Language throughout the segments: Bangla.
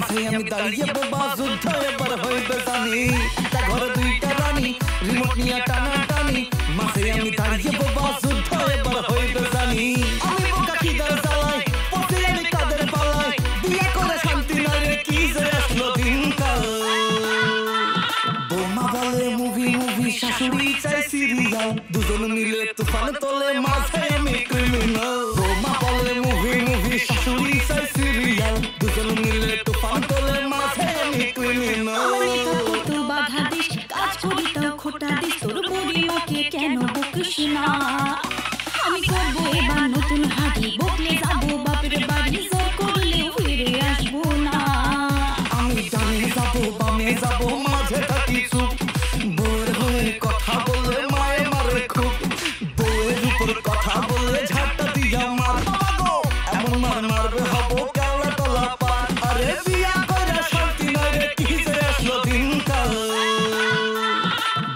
মাঝে আমি দাঁড়িয়ে বোবা যুদ্ধ এবার হইবে জানি একটা ঘরে দুইটা রানী রিমোট নিয়ে টানা টানি মাঝে আমি দাঁড়িয়ে বোবা যুদ্ধ এবার হইবে জানি আমি বোকা কি দর জ্বালাই পথে আমি কাদের পালাই বিয়ে করে শান্তি নাই রে কি যে আসলো দিনকাল বোমা বলে মুভি মুভি শাশুড়ি চাই সিরিয়াল দুজন মিলে তুফান তোলে মাঝে আমি ক্রিমিনাল বোমা বলে মুভি মুভি শাশুড়ি চাই সিরিয়াল দুজন মিলে তুফান তোলে মাঝে আমি ক্রিমিনাল কত বাধা দিস কাজ করি তাও খোটা দিস তোর বুড়িমাকে কেন বকিস না আমি করবো এবার নতুন হাঁটি বকলে যাবো বাপের বাড়ি জোর করলে ফিরে আসবো না আমি ডানে যাবো বামে যাবো মাঝে থাকি চুপ বউয়ের হয়ে কথা বললে মায়ে মারে খুব বউয়ের উপর কথা বললে ঝাঁটা দিয়া মার গো এমন মার মারবে হবো কেওড়া তলা পার আরে বিয়া করে শান্তি নাই রে কি যে আসলো দিনকাল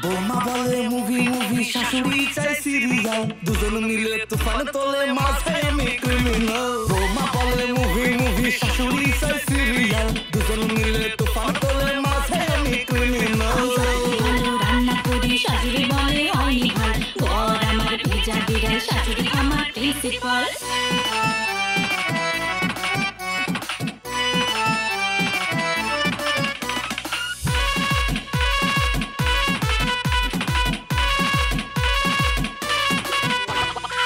বোমা বলে মুভি মুভি শাশুড়ি চাই সিরিয়াল দুজন মিলে তুফান তোলে মাঝে আমি ক্রিমিনাল বোমা বলে মুভি মুভি শাশুড়ি চাই সিরিয়াল দুজন মিলে তুফান তোলে মাঝে আমি ক্রিমিনাল রান্না করি শাশুড়ি বলে হয়নি ভাই ঘর আমার ভেজা বিড়াল শাশুড়ি আমার প্রিন্সিপাল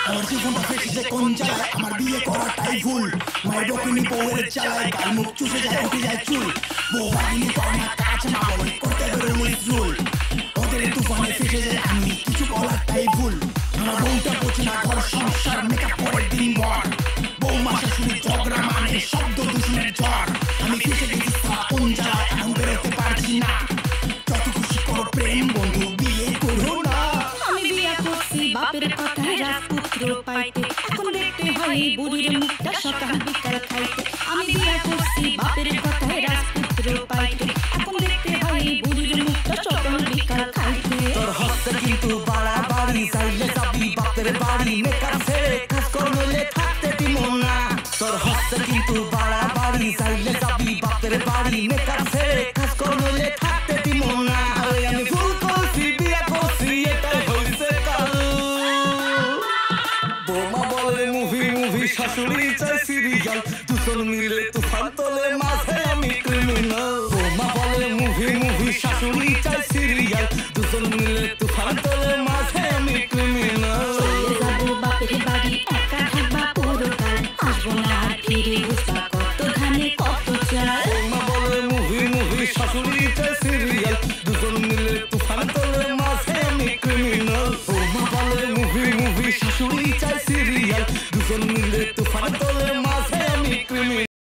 আমার জীবনটা ফেসেছে কোন জ্বালায় আমার বিয়ে করাটাই ভুল মায়ের বকুনি বউয়ের জ্বালায় গাল মুখ চুষে যায় উঠে যায় চুল বউ বাহিনী করে না কাজ না বলে করতে বেরোলে রুল ওদের তুফানে ফেসে যায় আমি কিছু বলাটাই ভুল আমার বউটা বোঝে না ঘর সংসার মেকআপ করে দিন ভর বউমা শাশুড়ি ঝগড়া মানে শব্দ দূষণের ঝড় আমি ফেসে গেছি কোন জ্বালায় এখন বেরোতে পারছি না যত খুশি করো প্রেম বন্ধু বিয়ে করো না আমি বিয়ে করছি বাপের কথায় রাজপুত্র পাইতে এখন দেখতে হয় বুড়ির মুখটা সকাল বিকাল খাইতে আমি বিয়ে করছি বাপের কথায় রাজপুত্র পাইতে এখন দেখতে হয় বুড়ির মুখটা সকাল বিকাল খাইতে তোর হচ্ছে কিন্তু বাড়াবাড়ি চাইলে যাবি বাপের বাড়ি মেকার ছেড়ে কাজ করলে থাকতে দিব না তোর হচ্ছে কিন্তু বাড়াবাড়ি চাইলে যাবি বাপের বাড়ি মেকার ছেড়ে কাজ করলে থাকতে দিব না আমি ভুল করছি বিয়ে করছি এটাই হয়েছে কাল বোমা বলে মুভি মুভি শাশুড়ি চাই সিরিয়াল দুজন মিলে তুফান তোলে মাঝে আমি ক্রিমিনাল